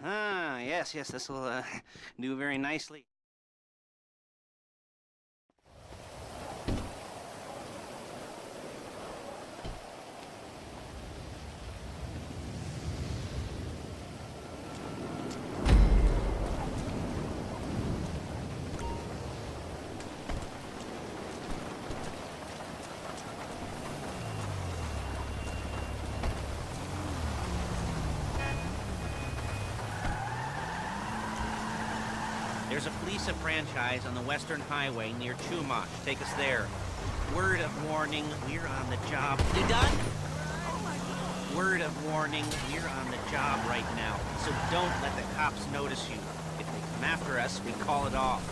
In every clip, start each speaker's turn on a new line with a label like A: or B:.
A: Ah, yes, this will do very nicely. There's a Fleeca franchise on the Western Highway near Chumash. Take us there. Word of warning, we're on the job. You done? Word of warning, we're on the job right now, so don't let the cops notice you. If they come after us, we call it off.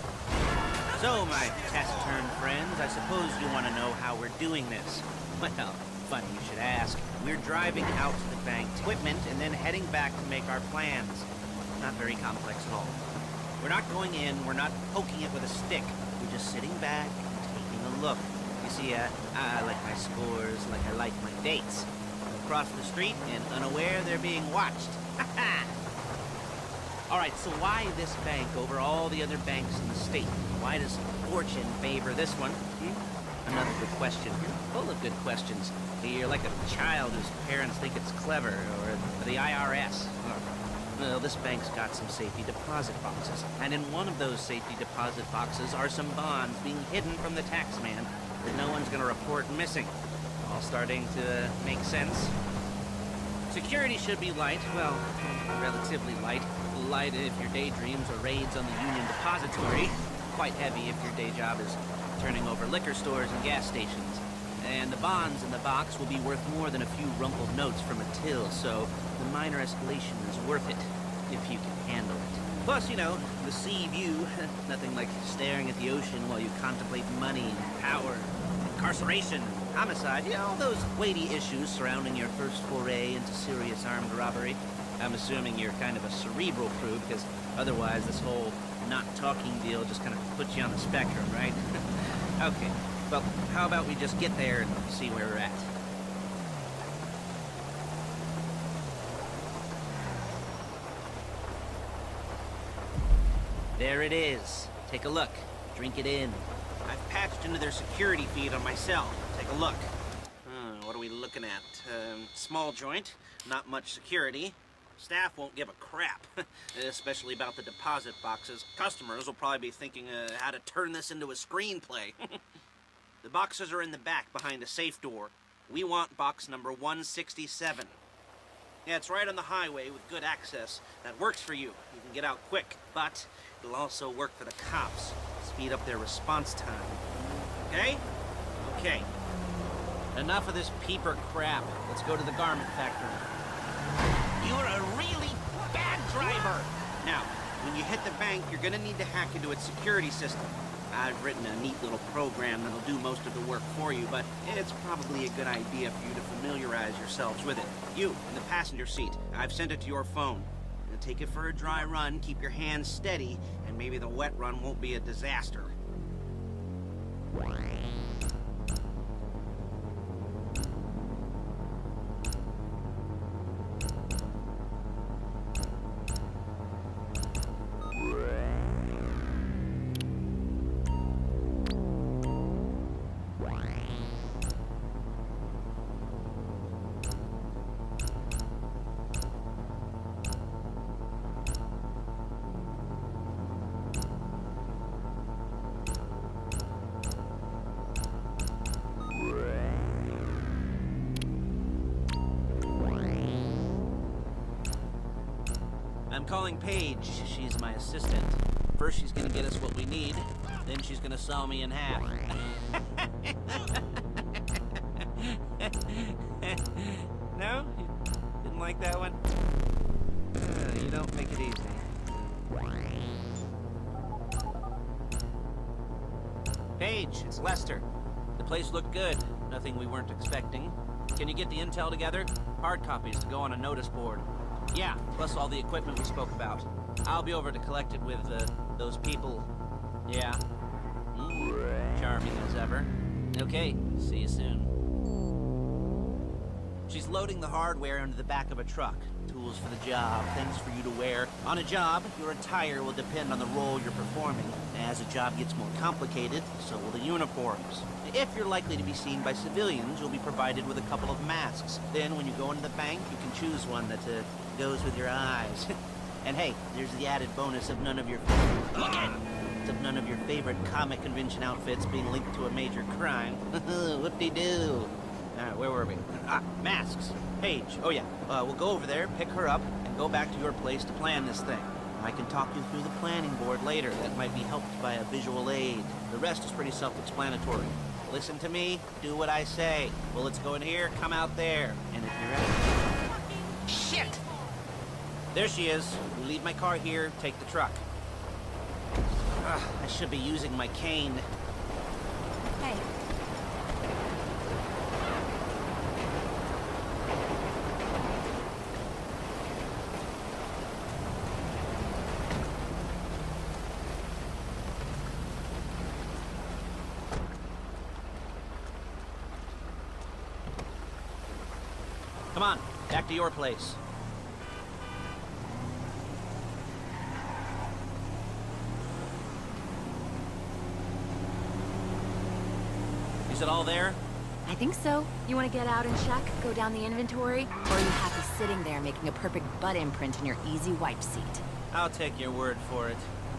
A: So, my taciturn friends, I suppose you want to know how we're doing this. Well, funny you should ask. We're driving out to the banked equipment and then heading back to make our plans. Not very complex at all. We're not going in, we're not poking it with a stick. We're just sitting back and taking a look. You see, I like my scores like I like my dates. Across the street and unaware they're being watched. Alright, so why this bank over all the other banks in the state? Why does fortune favor this one? Another good question. You're full of good questions. You're like a child whose parents think it's clever, or the IRS. Well, this bank's got some safety deposit boxes, and in one of those safety deposit boxes are some bonds being hidden from the tax man that no one's gonna report missing. All starting to make sense. Security should be light, well, relatively light. Light if your daydreams or raids on the Union Depository. Quite heavy if your day job is turning over liquor stores and gas stations. And the bonds in the box will be worth more than a few rumpled notes from a till, so the minor escalation is worth it, if you can handle it. Plus, you know, the sea view, nothing like staring at the ocean while you contemplate money, power, incarceration, homicide, you know, all those weighty issues surrounding your first foray into serious armed robbery. I'm assuming you're kind of a cerebral crew, because otherwise this whole not talking deal just kind of puts you on the spectrum, right? Okay. Well, how about we just get there and see where we're at? There it is. Take a look. Drink it in. I've patched into their security feed on my cell. Take a look. What are we looking at? Small joint, not much security. Staff won't give a crap, especially about the deposit boxes. Customers will probably be thinking how to turn this into a screenplay. The boxes are in the back behind a safe door. We want box number 167. Yeah, it's right on the highway with good access. That works for you. You can get out quick, but it'll also work for the cops. Speed up their response time. Okay? Okay. Enough of this peeper crap. Let's go to the garment factory. You're a really bad driver! Now, when you hit the bank, you're gonna need to hack into its security system. I've written a neat little program that'll do most of the work for you, but it's probably a good idea for you to familiarize yourselves with it. You, in the passenger seat, I've sent it to your phone. Now take it for a dry run, keep your hands steady, and maybe the wet run won't be a disaster. I'm calling Paige. She's my assistant. First she's gonna get us what we need, then she's gonna saw me in half. No? You didn't like that one? You don't make it easy. Paige, it's Lester. The place looked good. Nothing we weren't expecting. Can you get the intel together? Hard copies to go on a notice board. Yeah, plus all the equipment we spoke about. I'll be over to collect it with, those people. Yeah. Charming as ever. Okay, see you soon. She's loading the hardware into the back of a truck. Tools for the job, things for you to wear. On a job, your attire will depend on the role you're performing. As the job gets more complicated, so will the uniforms. If you're likely to be seen by civilians, you'll be provided with a couple of masks. Then, when you go into the bank, you can choose one that goes with your eyes. And hey, there's the added bonus of none of your favorite comic convention outfits being linked to a major crime. Whoop-de-doo. Where were we? Masks. Paige. Oh yeah, we'll go over there, pick her up, and go back to your place to plan this thing. I can talk you through the planning board later. That might be helped by a visual aid. The rest is pretty self-explanatory. Listen to me, do what I say. Bullets go in here, come out there. And if you're ready... Shit! There she is. We leave my car here, take the truck. I should be using my cane.
B: Hey.
A: Come on, back to your place. Is it all there?
B: I think so. You want to get out and check? Go down the inventory? Or are you happy sitting there making a perfect butt imprint in your easy wipe seat?
A: I'll take your word for it.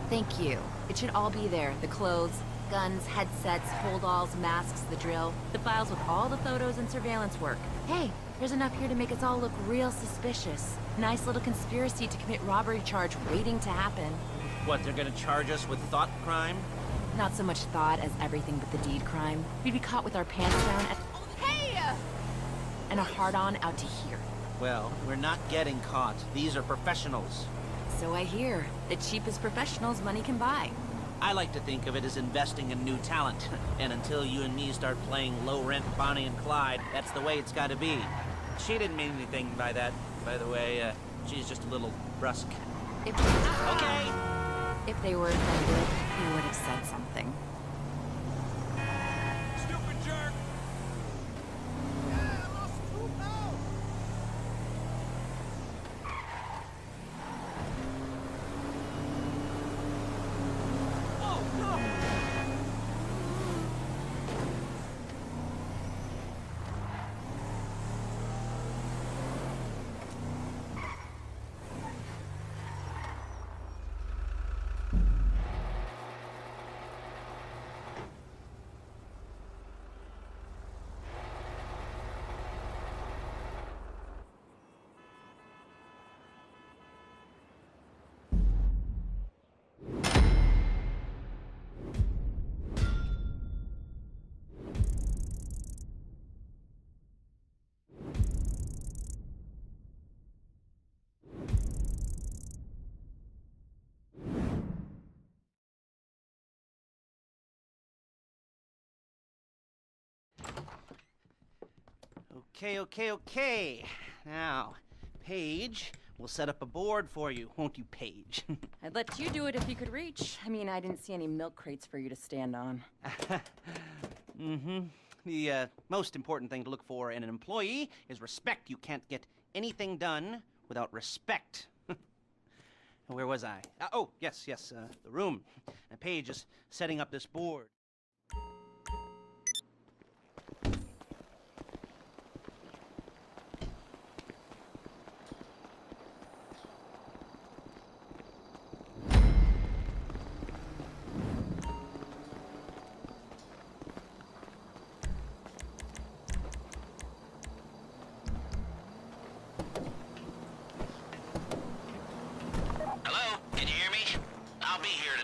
B: Thank you. It should all be there. The clothes, guns, headsets, holdalls, masks, the drill. The files with all the photos and surveillance work. Hey, there's enough here to make us all look real suspicious. Nice little conspiracy to commit robbery charge waiting to happen.
A: What, they're gonna charge us with thought crime?
B: Not so much thought as everything but the deed crime. We'd be caught with our pants down at... Hey! And a hard-on out to here.
A: Well, we're not getting caught. These are professionals.
B: So I hear. The cheapest professionals money can buy.
A: I like to think of it as investing in new talent. And until you and me start playing low-rent Bonnie and Clyde, that's the way it's gotta be. She didn't mean anything by that, by the way. She's just a little brusque. Okay!
B: If they were offended, they would have said something.
C: Stupid jerk! Oh, no!
A: Okay. Now, Paige, we'll set up a board for you, won't you, Paige?
B: I'd let you do it if you could reach. I mean, I didn't see any milk crates for you to stand on.
A: The most important thing to look for in an employee is respect. You can't get anything done without respect. Where was I? Oh, yes, the room. And Paige is setting up this board.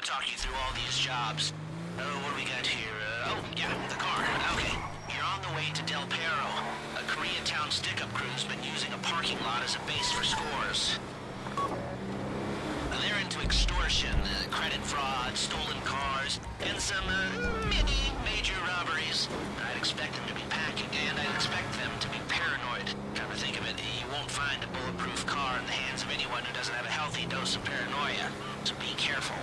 D: Talk you through all these jobs. Oh, what do we got here? Oh, yeah, the car. Okay. You're on the way to Del Perro. A Koreatown stick-up crew's been using a parking lot as a base for scores. They're into extortion, credit fraud, stolen cars, and some, major robberies. I'd expect them to be packing, and I'd expect them to be paranoid. Come to think of it, you won't find a bulletproof car in the hands of anyone who doesn't have a healthy dose of paranoia. So be careful.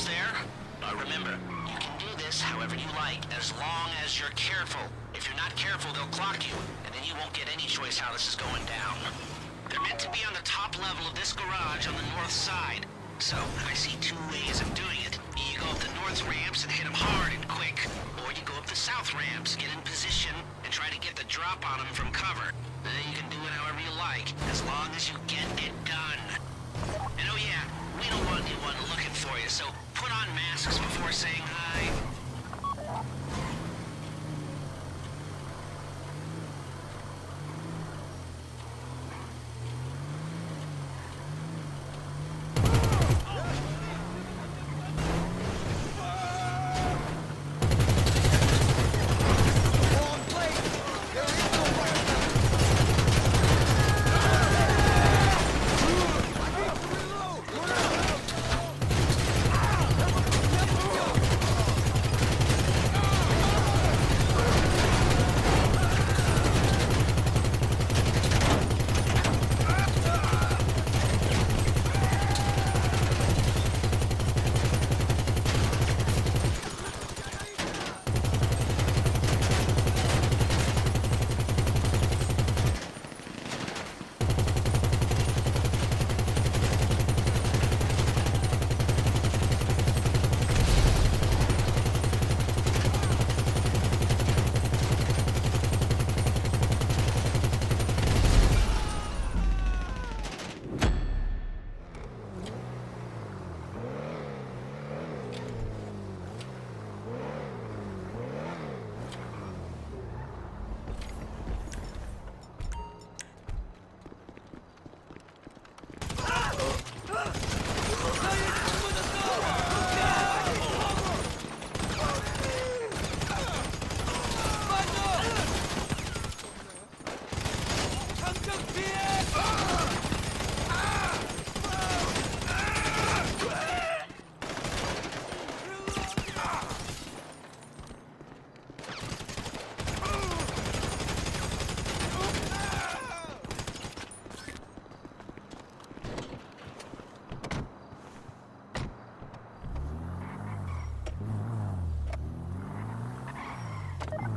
D: almost there? Remember, you can do this however you like, as long as you're careful. If you're not careful, they'll clock you, and then you won't get any choice how this is going down. They're meant to be on the top level of this garage on the north side. So, I see two ways of doing it. You go up the north ramps and hit them hard and quick, or you go up the south ramps, get in position, and try to get the drop on them from cover. Then you can do it however you like, as long as you get it done. And oh yeah, we don't want anyone looking for you, so put on masks before saying hi.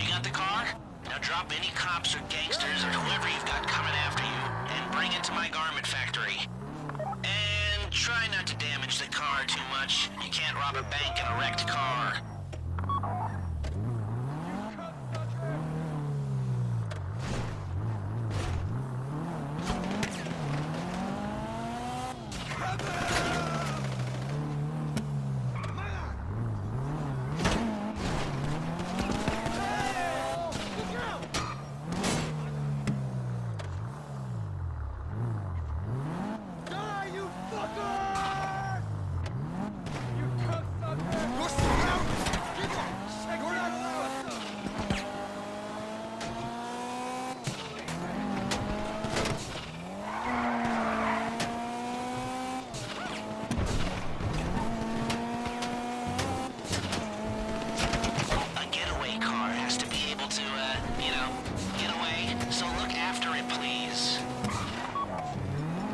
D: You got the car? Now drop any cops or gangsters or whoever you've got coming after you, and bring it to my garment factory. And try not to damage the car too much. You can't rob a bank in a wrecked car.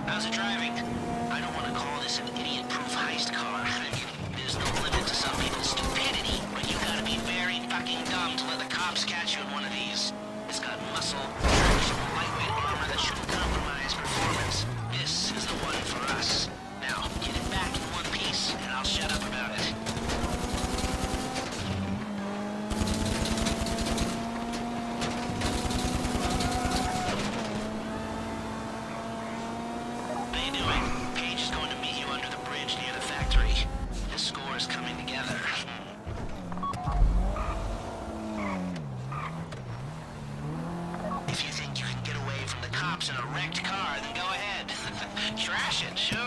D: How's it driving? I don't want to call this an idiot-proof heist car. I mean, there's no limit to some people's stupidity, but you gotta be very fucking dumb to let the cops catch you in one of these. It's got muscle, traction, lightweight armor that shouldn't compromise performance. This is the one for us. Now, get it back in one piece, and I'll shut up about it. In a wrecked car, then go ahead. Trash it, sure.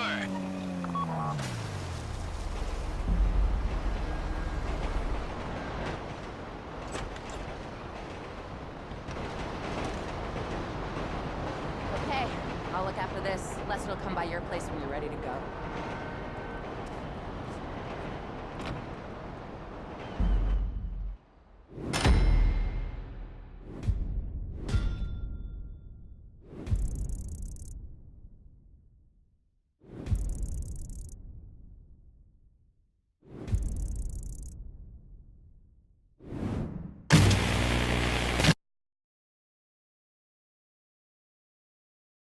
B: Okay, I'll look after this. Lester will come by your place when you're ready to go.